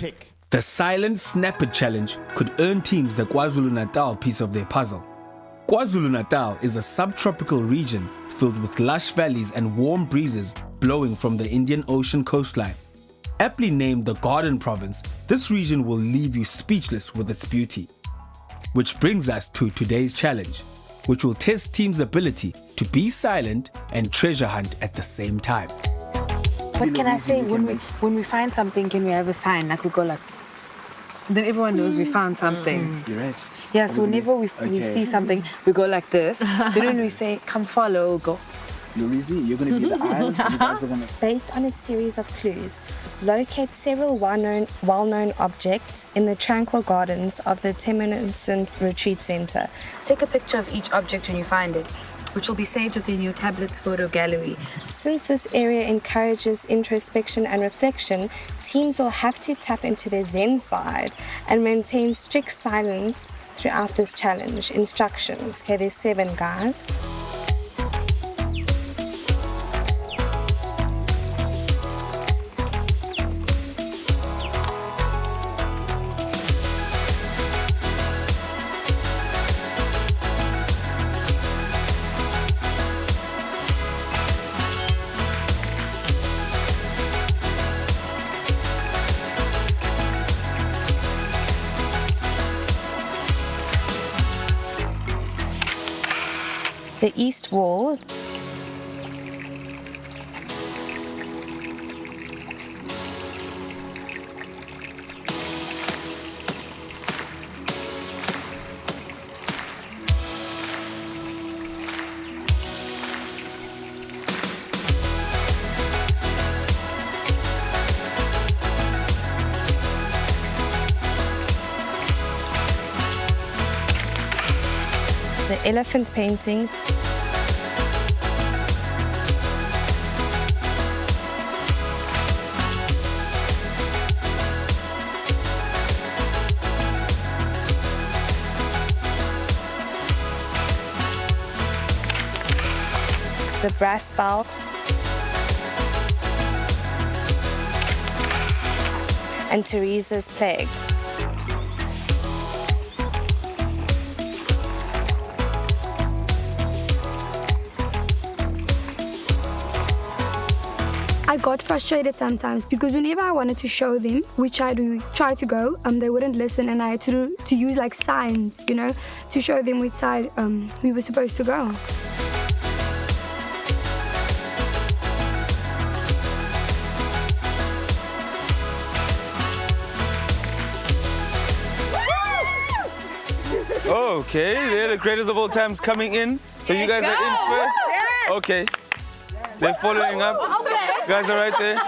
tick. The Silent Snapper Challenge could earn teams the KwaZulu-Natal piece of their puzzle. KwaZulu-Natal is a subtropical region filled with lush valleys and warm breezes blowing from the Indian Ocean coastline. Aptly named the Garden Province, this region will leave you speechless with its beauty. Which brings us to today's challenge, which will test teams' ability to be silent and treasure hunt at the same time. What can I say? When we find something, can we have a sign? Like we go like, then everyone knows we found something. You're right. Yeah, so whenever we see something, we go like this. Then when we say, come follow, go. Lurizi, you're going to be the eyes. You guys are going to... Based on a series of clues, locate several well-known objects in the tranquil gardens of the Temenenson Retreat Center. Take a picture of each object when you find it, which will be saved within your tablet's photo gallery. Since this area encourages introspection and reflection, teams will have to tap into their Zen side and maintain strict silence throughout this challenge. Instructions. Okay, there's 7, guys. The east wall. The elephant painting. The brass bell. And Teresa's plague. I got frustrated sometimes because whenever I wanted to show them, which I do try to go, they wouldn't listen, and I had to use like signs, you know, to show them which side we were supposed to go. Okay, they're the greatest of all times coming in. So you guys are in first? Yes. Okay. They're following up. Okay. You guys are right there.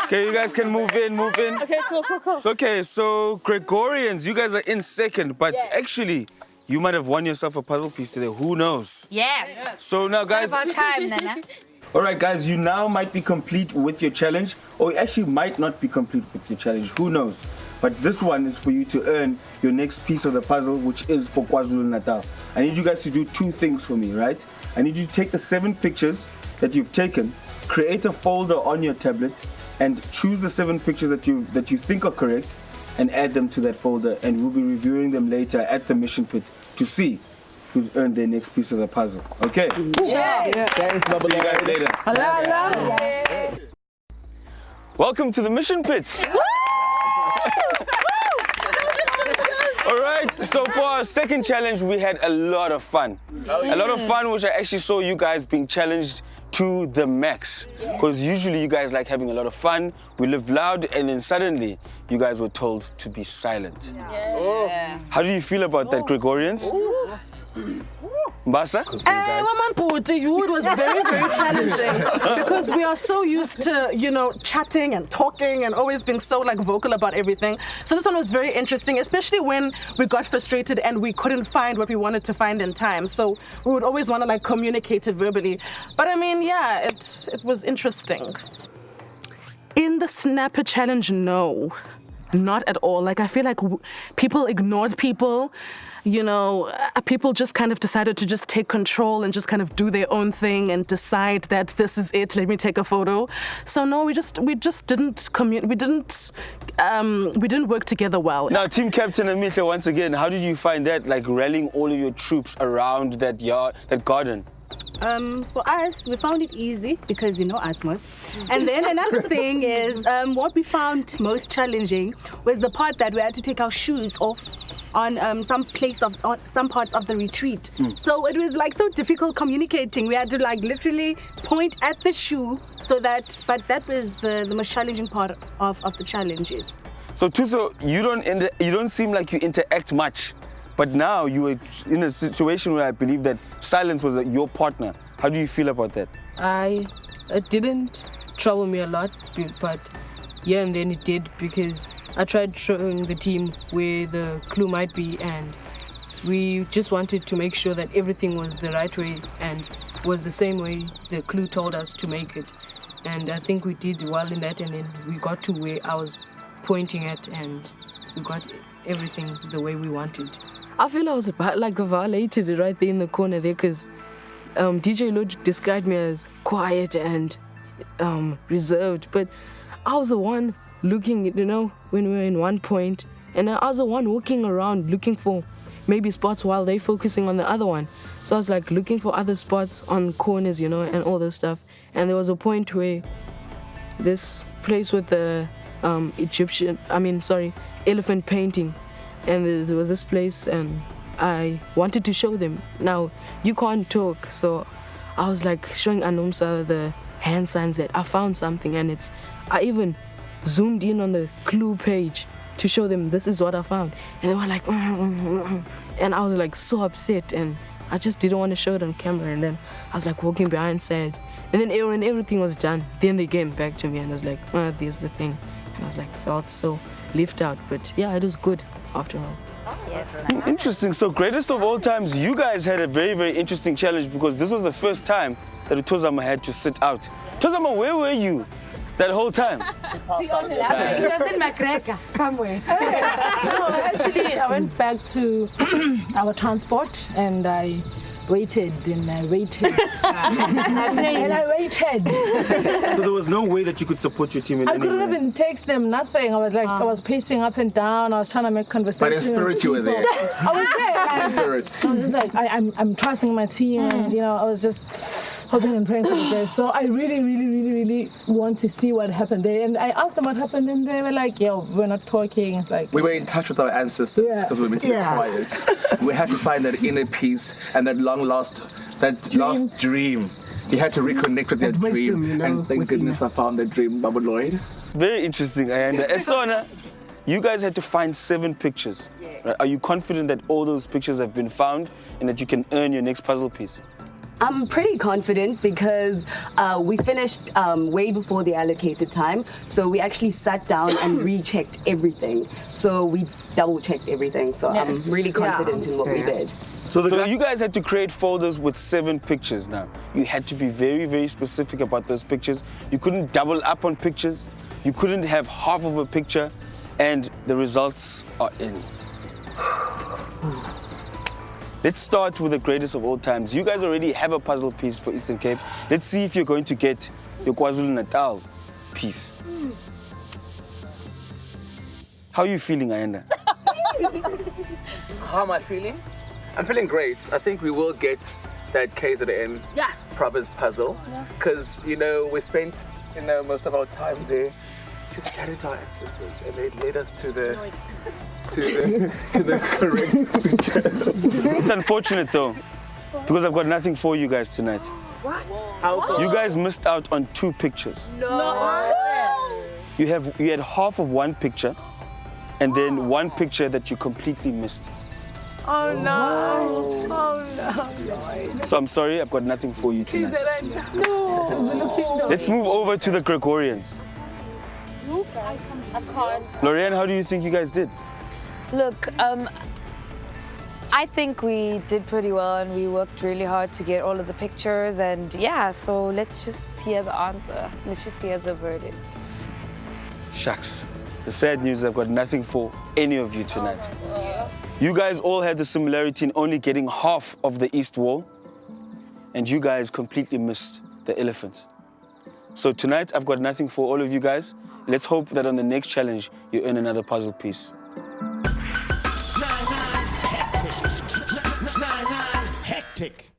Okay, you guys can move in. Okay, cool. It's okay, so Gregorians, you guys are in second, but actually, you might have won yourself a puzzle piece today. Who knows? Yes. So now, guys. It's about time, Nana. All right, guys, you now might be complete with your challenge, or you actually might not be complete with your challenge. Who knows? But this one is for you to earn your next piece of the puzzle, which is for KwaZulu-Natal. I need you guys to do 2 things for me, right? I need you to take the 7 pictures that you've taken, create a folder on your tablet, and choose the 7 pictures that you think are correct, and add them to that folder. And we'll be reviewing them later at the mission pit to see who's earned their next piece of the puzzle. Okay? Yeah. See you guys later. Hello. Welcome to the mission pit. All right, so for our second challenge, we had a lot of fun. A lot of fun, which I actually saw you guys being challenged to the max. Because usually you guys like having a lot of fun, we live loud, and then suddenly you guys were told to be silent. How do you feel about that, Gregorians? Mbasa? It was very, very challenging because we are so used to, you know, chatting and talking and always being so like vocal about everything. So this one was very interesting, especially when we got frustrated and we couldn't find what we wanted to find in time. So we would always want to like communicate it verbally. But I mean, yeah, it was interesting. In the Snapper Challenge, no, not at all. Like I feel like people ignored people. people just kind of decided to just take control and just kind of do their own thing and decide that this is it, let me take a photo. So no, we just didn't we didn't work together well. Now, Team Captain Amihle, once again, how did you find that, like rallying all of your troops around that garden? For us, we found it easy because, Asmus. And then another thing is what we found most challenging was the part that we had to take our shoes off on some parts of the retreat. So it was like so difficult communicating. We had to like literally point at the shoe but that was the most challenging part of the challenges. So Thuso, you don't seem like you interact much. But now you were in a situation where I believe that silence was your partner. How do you feel about that? It didn't trouble me a lot, but yeah, and then it did because I tried showing the team where the clue might be, and we just wanted to make sure that everything was the right way and was the same way the clue told us to make it. And I think we did well in that, and then we got to where I was pointing at, and we got everything the way we wanted. I feel I was violated right there in the corner there because DJ Lord described me as quiet and reserved, but I was the one looking, when we were in one point, and I was the one walking around looking for maybe spots while they focusing on the other one. So I was like looking for other spots on corners, and all this stuff. And there was a point where this place with the elephant painting, and there was this place, and I wanted to show them. Now, you can't talk, so I was like showing Anomsa the hand signs that I found something, and I even zoomed in on the clue page to show them this is what I found. And they were like, and I was like so upset, and I just didn't want to show it on camera. And then I was like walking behind sad. And then when everything was done, then they came back to me and I was like, there's the thing. And I was like, felt so left out. But yeah, it was good after all. Yes. Interesting. So, greatest of all times, you guys had a very, very interesting challenge because this was the first time that Tozama had to sit out. Tozama, where were you that whole time? She was in McGregor somewhere. Actually, I went back to our transport and I waited and I waited and I waited. So there was no way that you could support your team in I any couldn't way? even text them, nothing. I was like, I was pacing up and down. I was trying to make conversation. But in spirit, you were there. I was there. In spirit. I was just like, I'm trusting my team, and I was just hoping and praying for the best. So I really want to see what happened there. And I asked them what happened, and they were like, "Yo, we're not talking." It's like We were in touch with our ancestors because we were meant to be quiet. We had to find that inner peace and that lost dream. You had to reconnect with that dream. And thank goodness I found that dream, Babu Lloyd. Very interesting, Ayanda. Esona, you guys had to find 7 pictures. Right? Are you confident that all those pictures have been found and that you can earn your next puzzle piece? I'm pretty confident because we finished way before the allocated time. So we actually sat down and rechecked everything. So we double-checked everything. So I'm really confident in what we did. So you guys had to create folders with 7 pictures now. You had to be very, very specific about those pictures. You couldn't double up on pictures. You couldn't have half of a picture. And the results are in. Let's start with the greatest of all times. You guys already have a puzzle piece for Eastern Cape. Let's see if you're going to get your KwaZulu-Natal piece. How are you feeling, Ayanda? How am I feeling? I'm feeling great. I think we will get that KZN province puzzle because, we spent, most of our time there just chatting to our ancestors, and they led us to the correct picture. It's unfortunate though, because I've got nothing for you guys tonight. What? You guys missed out on 2 pictures. No. You had half of one picture, and then one picture that you completely missed. oh no, oh no. So I'm sorry, I've got nothing for you tonight. No. Let's move over to the Gregorians. I can't. Lorianne, how do you think you guys did? Look, I think we did pretty well and we worked really hard to get all of the pictures and so let's just hear the answer. Let's just hear the verdict. Shucks. The sad news is I've got nothing for any of you tonight. You guys all had the similarity in only getting half of the east wall, and you guys completely missed the elephants. So tonight, I've got nothing for all of you guys. Let's hope that on the next challenge, you earn another puzzle piece. Hectic.